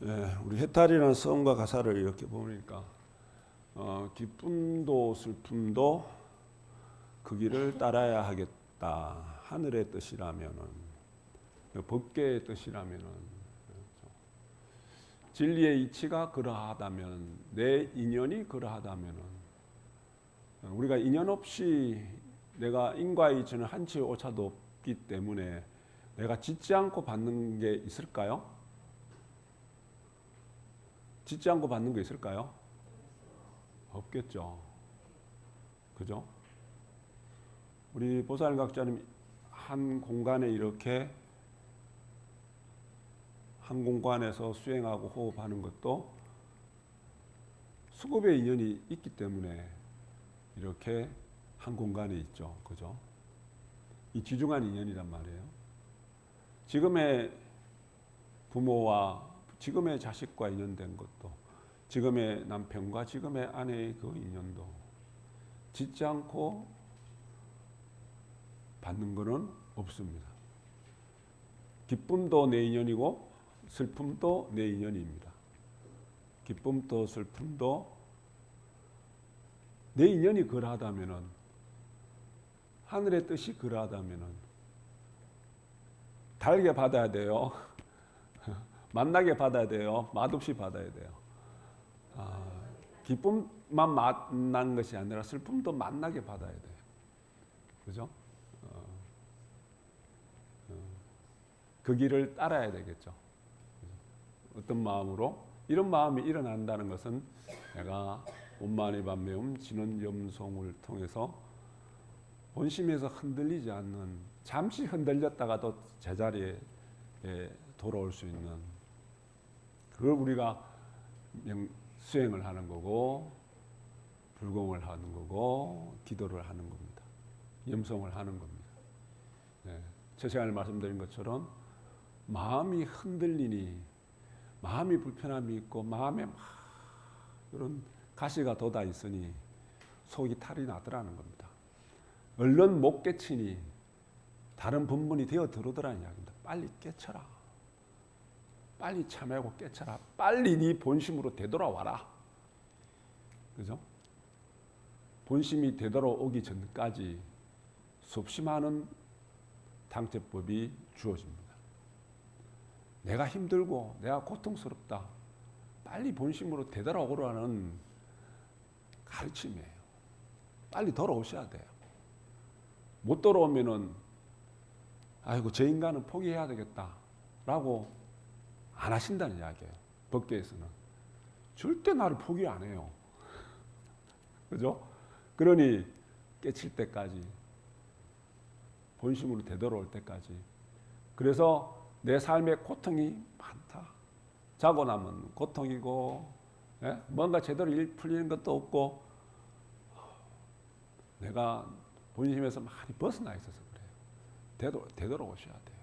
우리 해탈이라는 성과 가사를 이렇게 보니까 기쁨도 슬픔도 그 길을 따라야 하겠다. 하늘의 뜻이라면은, 법계의 뜻이라면은, 그렇죠. 진리의 이치가 그러하다면, 내 인연이 그러하다면은, 우리가 인연 없이 내가 인과의 이치는 한치의 오차도 없기 때문에 내가 짓지 않고 받는 게 있을까요? 짓지 않고 받는 게 있을까요? 없겠죠. 그죠? 우리 보살 각자님 한 공간에 이렇게 한 공간에서 수행하고 호흡하는 것도 수급의 인연이 있기 때문에 이렇게 한 공간에 있죠. 그죠? 이 귀중한 인연이란 말이에요. 지금의 부모와 지금의 자식과 인연된 것도, 지금의 남편과 지금의 아내의 그 인연도 짓지 않고 받는 것은 없습니다. 기쁨도 내 인연이고 슬픔도 내 인연입니다. 기쁨도 슬픔도 내 인연이 그러하다면은, 하늘의 뜻이 그러하다면은 달게 받아야 돼요. 만나게 받아야 돼요. 맛없이 받아야 돼요. 기쁨만 만난 것이 아니라 슬픔도 만나게 받아야 돼요. 그죠? 그 길을 따라야 되겠죠. 어떤 마음으로? 이런 마음이 일어난다는 것은 내가 원만히 반매움 진원염송을 통해서 본심에서 흔들리지 않는, 잠시 흔들렸다가도 제자리에 돌아올 수 있는, 그걸 우리가 수행을 하는 거고, 불공을 하는 거고, 기도를 하는 겁니다. 염송을 하는 겁니다. 첫 시간에 말씀드린 것처럼 마음이 흔들리니, 마음이 불편함이 있고, 마음에 막 이런 가시가 돋아 있으니 속이 탈이 나더라는 겁니다. 얼른 못 깨치니 다른 본문이 되어 들어오더라는 이야기입니다. 빨리 깨쳐라. 빨리 참여하고 깨쳐라. 빨리 네 본심으로 되돌아와라. 그죠? 본심이 되돌아오기 전까지 수없이 많은 당제법이 주어집니다. 내가 힘들고 내가 고통스럽다. 빨리 본심으로 되돌아오라는 가르침이에요. 빨리 돌아오셔야 돼요. 못 돌아오면은 아이고 저 인간은 포기해야 되겠다라고 안 하신다는 이야기예요. 법계에서는 절대 나를 포기 안 해요. 그죠? 그러니 깨칠 때까지, 본심으로 되돌아올 때까지. 그래서 내 삶에 고통이 많다. 자고 나면 고통이고, 뭔가 제대로 일 풀리는 것도 없고, 내가 본심에서 많이 벗어나 있어서 그래요. 되돌아오셔야 돼요.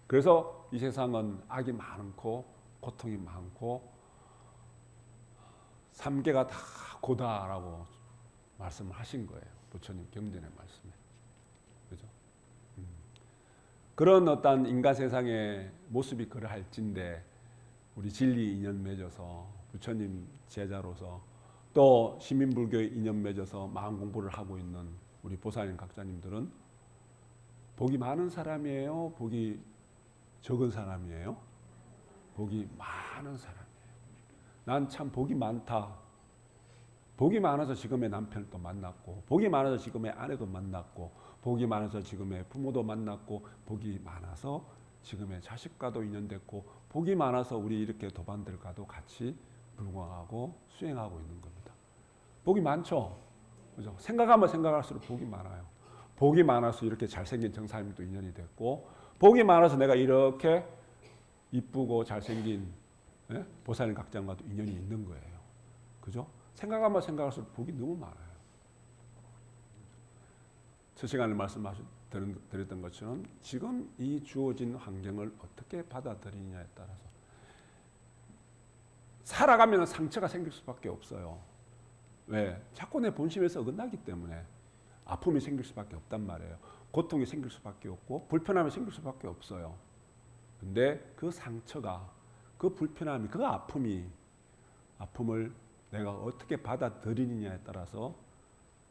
그래서 이 세상은 악이 많고 고통이 많고 삼계가 다 고다라고 말씀을 하신 거예요. 부처님 경전의 말씀에. 그죠? 그런 어떤 인간 세상의 모습이 그러할진데 우리 진리 인연 맺어서 부처님 제자로서 또 시민불교의 인연 맺어서 마음 공부를 하고 있는 우리 보살님 각자님들은 복이 많은 사람이에요? 복이 적은 사람이에요? 복이 많은 사람이에요. 난 참 복이 많다. 복이 많아서 지금의 남편을 또 만났고, 복이 많아서 지금의 아내도 만났고, 복이 많아서 지금의 부모도 만났고, 복이 많아서 지금의 자식과도 인연됐고, 복이 많아서 우리 이렇게 도반들과도 같이 불공하고 수행하고 있는 겁니다. 복이 많죠? 그죠? 생각하면 생각할수록 복이 많아요. 복이 많아서 이렇게 잘생긴 정사님도 인연이 됐고, 복이 많아서 내가 이렇게 이쁘고 잘생긴 보살님 각장과도 인연이 있는 거예요. 그죠? 생각하면 생각할수록 복이 너무 많아요. 첫 시간에 말씀드렸던 것처럼 지금 이 주어진 환경을 어떻게 받아들이냐에 따라서 살아가면 상처가 생길 수밖에 없어요. 왜? 자꾸 내 본심에서 어긋나기 때문에 아픔이 생길 수밖에 없단 말이에요. 고통이 생길 수밖에 없고 불편함이 생길 수밖에 없어요. 근데 그 상처가 그 불편함이, 그 아픔을 내가 어떻게 받아들이느냐에 따라서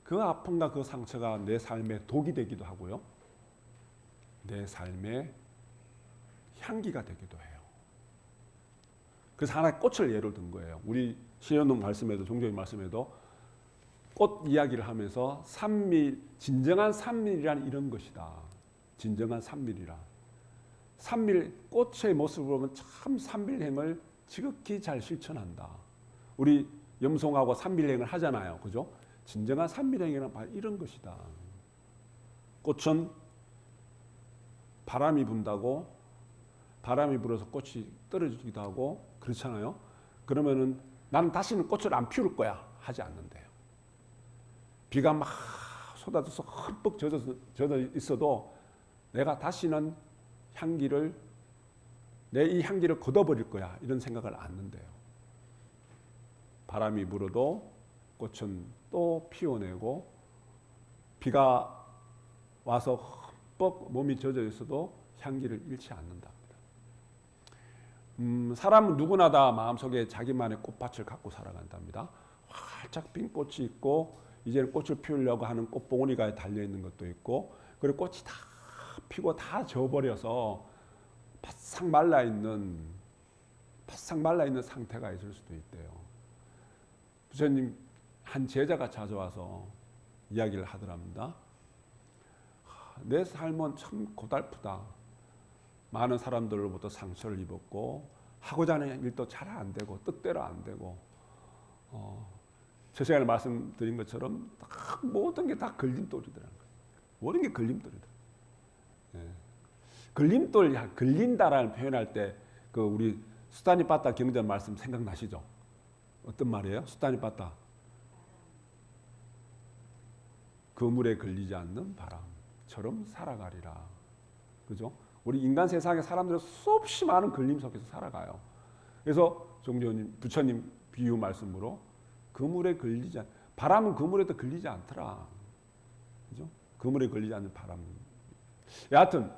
그 아픔과 그 상처가 내 삶의 독이 되기도 하고요. 내 삶의 향기가 되기도 해요. 그래서 하나의 꽃을 예를 든 거예요. 우리 신현동 말씀에도, 종교의 말씀에도 꽃 이야기를 하면서 진정한 산밀이란 이런 것이다. 진정한 산밀이라. 꽃의 모습을 보면 참 산밀행을 지극히 잘 실천한다. 우리 염송하고 산밀행을 하잖아요. 그죠? 진정한 산밀행이란 바로 이런 것이다. 꽃은 바람이 분다고, 바람이 불어서 꽃이 떨어지기도 하고 그렇잖아요. 그러면은 나는 다시는 꽃을 안 피울 거야 하지 않는데요. 비가 막 쏟아져서 흠뻑 젖어 있어도 내가 다시는 내 이 향기를 걷어버릴 거야 이런 생각을 않는데요. 바람이 불어도 꽃은 또 피워내고, 비가 와서 흠뻑 몸이 젖어 있어도 향기를 잃지 않는답니다. 사람은 누구나 다 마음속에 자기만의 꽃밭을 갖고 살아간답니다. 활짝 핀 꽃이 있고, 이제는 꽃을 피우려고 하는 꽃봉오리가 달려있는 것도 있고, 그리고 꽃이 다 피고 다 져버려서 바싹 말라있는 상태가 있을 수도 있대요. 부처님 한 제자가 찾아와서 이야기를 하더랍니다. 내 삶은 참 고달프다. 많은 사람들로부터 상처를 입었고, 하고자 하는 일도 잘 안 되고, 뜻대로 안 되고, 저 시간에 말씀드린 것처럼 모든 게 다 걸림돌이더라는 거예요. 모든 게 걸림돌이다. 예. 걸린다라는 표현할 때 그 우리 수타니파타 경전 말씀 생각나시죠? 어떤 말이에요? 수타니파타. 그물에 걸리지 않는 바람처럼 살아가리라. 그죠? 우리 인간 세상에 사람들은 수없이 많은 걸림 속에서 살아가요. 그래서 부처님 비유 말씀으로 바람은 그물에도 걸리지 않더라. 그죠? 그물에 걸리지 않는 바람. 여하튼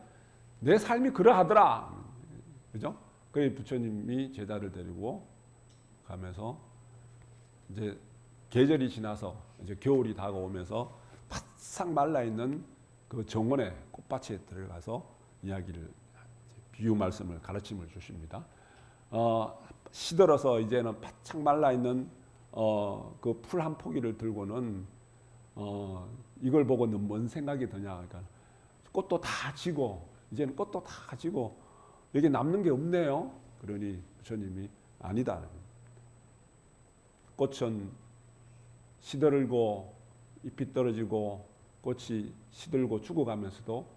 내 삶이 그러하더라. 그죠? 그래서 부처님이 제자를 데리고 가면서 이제 계절이 지나서 이제 겨울이 다가오면서 바싹 말라 있는 그 정원의 꽃밭에 들어가서 비유 말씀을 가르침을 주십니다. 시들어서 이제는 바짝 말라 있는 그 풀 한 포기를 들고는 이걸 보고는 뭔 생각이 드냐? 그러니까 꽃도 다 지고 이제는 꽃도 다 지고 여기 남는 게 없네요. 그러니 부처님이 아니다. 꽃은 시들고 잎이 떨어지고 꽃이 시들고 죽어가면서도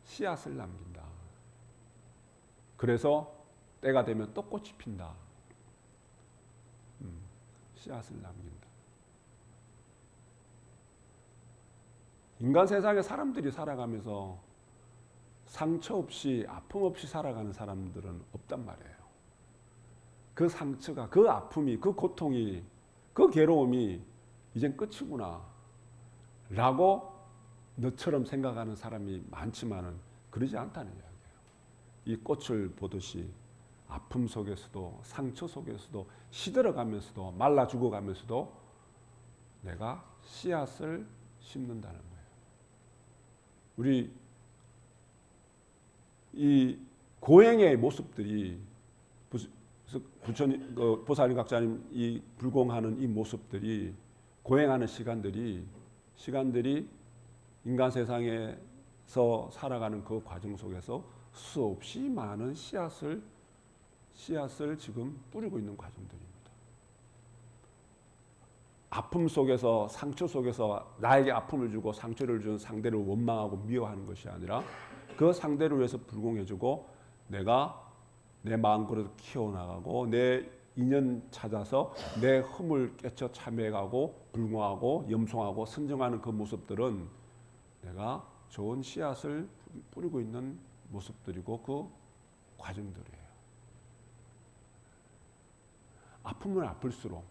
씨앗을 남긴다. 그래서 때가 되면 또 꽃이 핀다. 씨앗을 남긴다. 인간 세상에 사람들이 살아가면서 상처 없이 아픔 없이 살아가는 사람들은 없단 말이에요. 그 상처가, 그 아픔이, 그 고통이, 그 괴로움이 이젠 끝이구나 라고 너처럼 생각하는 사람이 많지만은 그러지 않다는 이야기예요. 이 꽃을 보듯이 아픔 속에서도 상처 속에서도 시들어가면서도 말라 죽어가면서도 내가 씨앗을 심는다는 거예요. 우리 이 고행의 모습들이 부처님, 보살님 각자님 이 불공하는 이 모습들이 고행하는 시간들이 인간 세상에서 살아가는 그 과정 속에서 수없이 많은 씨앗을 지금 뿌리고 있는 과정들입니다. 아픔 속에서 상처 속에서 나에게 아픔을 주고 상처를 준 상대를 원망하고 미워하는 것이 아니라 그 상대를 위해서 불공해주고 내가 내 마음그릇을 키워나가고 내 인연 찾아서 내 흠을 깨쳐 참여해가고 불공하고 염송하고 선정하는 그 모습들은 내가 좋은 씨앗을 뿌리고 있는 모습들이고 그 과정들이에요. 아프면 아플수록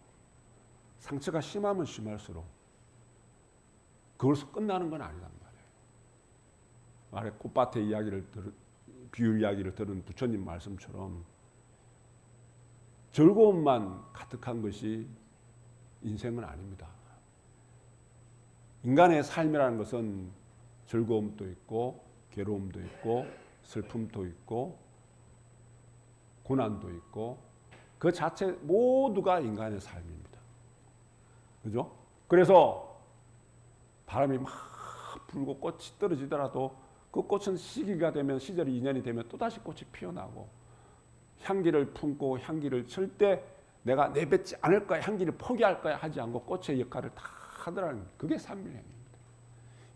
상처가 심하면 심할수록 그걸서 끝나는 건 아니란 말이에요. 아래 꽃밭의 비유 이야기를 들은 부처님 말씀처럼 즐거움만 가득한 것이 인생은 아닙니다. 인간의 삶이라는 것은 즐거움도 있고 괴로움도 있고 슬픔도 있고 고난도 있고 그 자체 모두가 인간의 삶입니다. 그죠? 그래서 바람이 막 불고 꽃이 떨어지더라도 그 꽃은 시기가 되면 시절이 2년이 되면 또다시 꽃이 피어나고 향기를 품고 향기를 절대 내가 내뱉지 않을 거야, 향기를 포기할 거야 하지 않고 꽃의 역할을 다 하더라는 그게 삼일행입니다.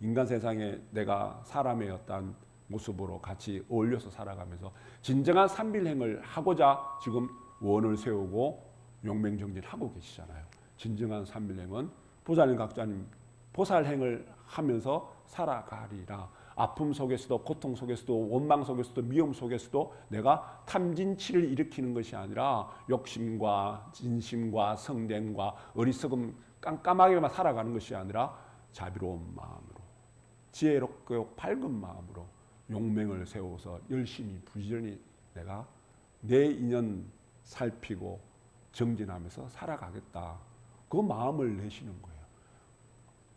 인간 세상에 내가 사람의 어떤 모습으로 같이 어울려서 살아가면서 진정한 삼일행을 하고자 지금 원을 세우고 용맹정진하고 계시잖아요. 진정한 삼일행은 보살님 각자님 보살행을 하면서 살아가리라. 아픔 속에서도 고통 속에서도 원망 속에서도 미움 속에서도 내가 탐진치를 일으키는 것이 아니라 욕심과 진심과 성냉과 어리석음 깜깜하게만 살아가는 것이 아니라 자비로운 마음으로 지혜롭고 밝은 마음으로 용맹을 세워서 열심히 부지런히 내가 내 인연 살피고 정진하면서 살아가겠다. 그 마음을 내시는 거예요.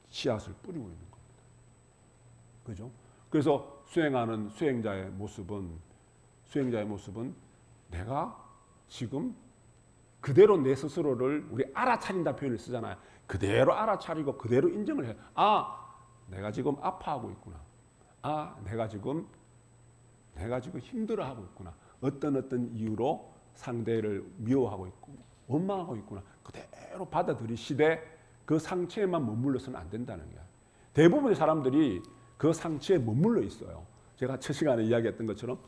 씨앗을 뿌리고 있는 겁니다. 그죠? 그래서 수행하는 수행자의 모습은 내가 지금 그대로 내 스스로를 우리 알아차린다 표현을 쓰잖아요. 그대로 알아차리고 그대로 인정을 해요. 아, 내가 지금 아파하고 있구나. 아, 내가 지금 힘들어하고 있구나. 어떤 이유로 상대를 미워하고 있고 원망하고 있구나. 그대로 받아들이시되 그 상처에만 머물러서는 안 된다는 거야. 대부분의 사람들이 그 상처에 머물러 있어요. 제가 첫 시간에 이야기했던 것처럼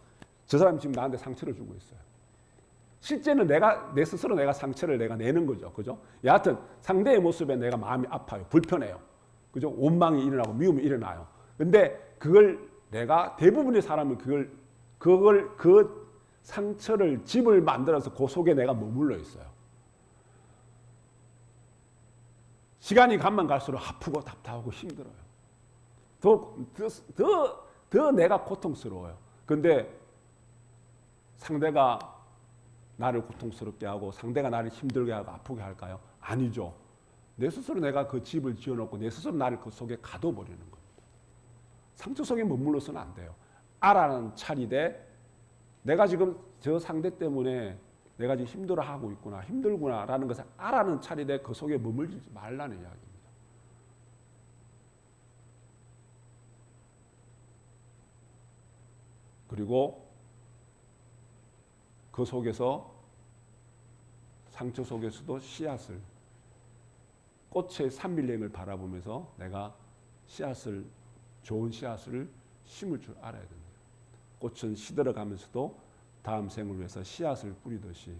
저 사람이 지금 나한테 상처를 주고 있어요. 실제는 내 스스로 내가 상처를 내가 내는 거죠. 그죠? 여하튼 상대의 모습에 내가 마음이 아파요. 불편해요. 그죠? 원망이 일어나고 미움이 일어나요. 근데 그걸 내가 대부분의 사람은 그 상처를 집을 만들어서 그 속에 내가 머물러 있어요. 시간이 가면 갈수록 아프고 답답하고 힘들어요. 더 내가 고통스러워요. 근데 상대가 나를 고통스럽게 하고 상대가 나를 힘들게 하고 아프게 할까요? 아니죠. 내 스스로 내가 그 집을 지어놓고 내 스스로 나를 그 속에 가둬버리는 겁니다. 상처 속에 머물러서는 안 돼요. 알아는 차리되 내가 지금 저 상대 때문에 내가 지금 힘들어하고 있구나, 힘들구나라는 것을 알아는 차리되 그 속에 머물지 말라는 이야기입니다. 그리고 그 속에서 상처 속에서도 씨앗을 꽃의 삼일행을 바라보면서 내가 좋은 씨앗을 심을 줄 알아야 됩니다. 꽃은 시들어가면서도 다음 생을 위해서 씨앗을 뿌리듯이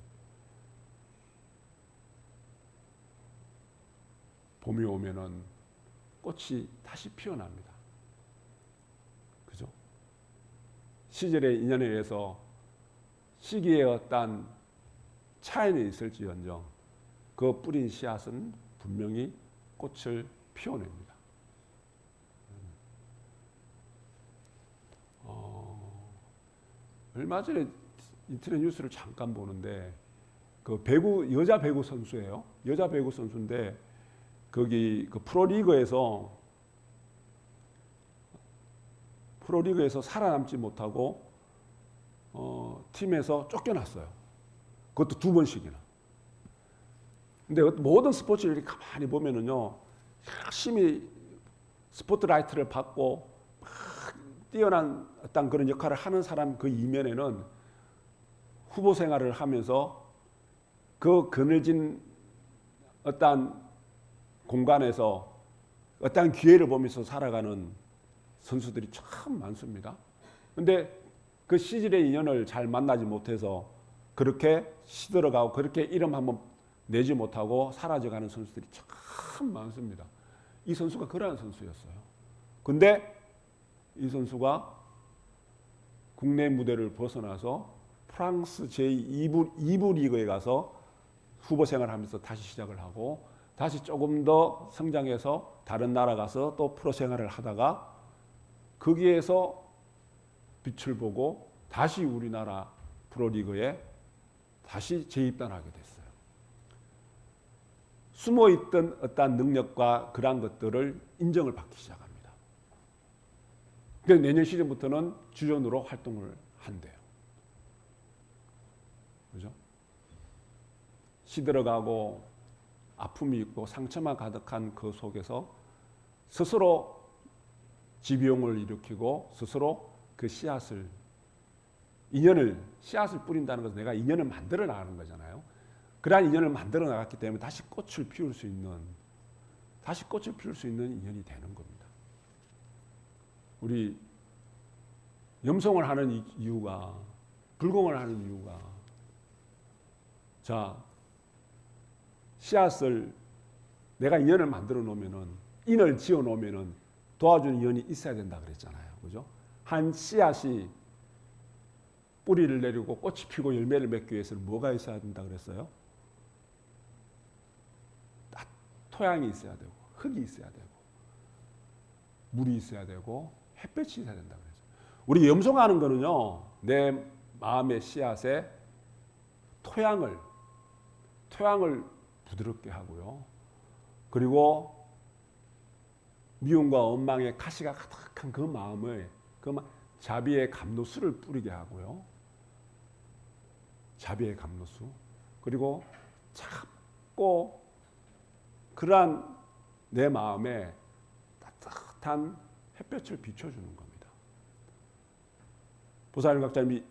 봄이 오면은 꽃이 다시 피어납니다. 그죠? 시절의 인연에 의해서 시기의 어떤 차이는 있을지언정 그 뿌린 씨앗은 분명히 꽃을 피워냅니다. 얼마 전에 인터넷 뉴스를 잠깐 보는데 그 여자 배구 선수예요. 여자 배구 선수인데 거기 그 프로리그에서 살아남지 못하고 팀에서 쫓겨났어요. 그것도 2번씩이나. 근데 모든 스포츠를 이렇게 가만히 보면은요, 열심히 스포트라이트를 받고 막 뛰어난 어떤 그런 역할을 하는 사람 그 이면에는 후보 생활을 하면서 그 그늘진 어떤 공간에서 어떤 기회를 보면서 살아가는 선수들이 참 많습니다. 근데 그 시절의 인연을 잘 만나지 못해서 그렇게 시들어가고 그렇게 이름 한번 내지 못하고 사라져가는 선수들이 참 많습니다. 이 선수가 그러한 선수였어요. 근데 이 선수가 국내 무대를 벗어나서 프랑스 제2부 리그에 가서 후보 생활하면서 다시 시작을 하고 다시 조금 더 성장해서 다른 나라 가서 또 프로 생활을 하다가 거기에서 빛을 보고 다시 우리나라 프로리그에 다시 재입단하게 됐어요. 숨어있던 어떠한 능력과 그러한 것들을 인정을 받기 시작합니다. 그래서 내년 시즌부터는 주전으로 활동을 한대요. 그죠? 시들어가고 아픔이 있고 상처만 가득한 그 속에서 스스로 지병을 일으키고 스스로 그 씨앗을 씨앗을 뿌린다는 것은 내가 인연을 만들어 나가는 거잖아요. 그러한 인연을 만들어 나갔기 때문에 다시 꽃을 피울 수 있는 인연이 되는 겁니다. 우리 염송을 하는 이유가, 불공을 하는 이유가, 자, 씨앗을 내가 인연을 만들어 놓으면은, 인을 지어 놓으면은 도와주는 인연이 있어야 된다 그랬잖아요. 그죠? 한 씨앗이 뿌리를 내리고 꽃이 피고 열매를 맺기 위해서는 뭐가 있어야 된다 그랬어요? 토양이 있어야 되고, 흙이 있어야 되고, 물이 있어야 되고, 햇볕이 있어야 된다 그랬어요. 우리 염송하는 거는요, 내 마음의 씨앗에 토양을 부드럽게 하고요. 그리고 미움과 원망의 가시가 가득한 그 마음을 자비의 감로수를 뿌리게 하고요. 자비의 감로수. 그리고 차갑고 그러한 내 마음에 따뜻한 햇볕을 비춰주는 겁니다. 보살님 각자님이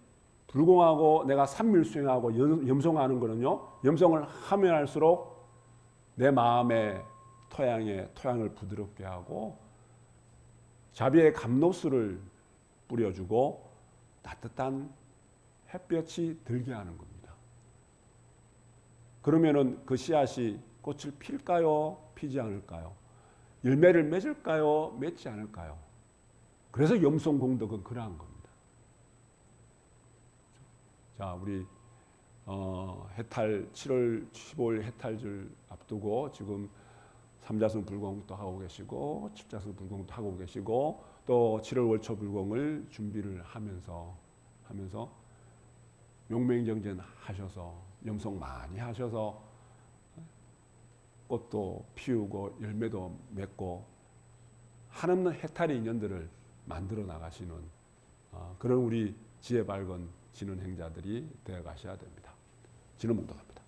불공하고 내가 삼밀수행하고 염송하는 거는요. 염송을 하면 할수록 내 마음의 토양을 부드럽게 하고 자비의 감로수를 뿌려주고 따뜻한 햇볕이 들게 하는 겁니다. 그러면은 그 씨앗이 꽃을 필까요? 피지 않을까요? 열매를 맺을까요? 맺지 않을까요? 그래서 염송공덕은 그러한 겁니다. 자, 우리 해탈 7월 15일 해탈절 앞두고 지금 삼자승 불공도 하고 계시고 칠자승 불공도 하고 계시고 또 7월 월초 불공을 준비를 하면서 용맹정전 하셔서 염송 많이 하셔서 꽃도 피우고 열매도 맺고 한없는 해탈의 인연들을 만들어 나가시는 그런 우리 지혜 밝은 진은 행자들이 되어 가셔야 됩니다. 진은 묵도갑니다.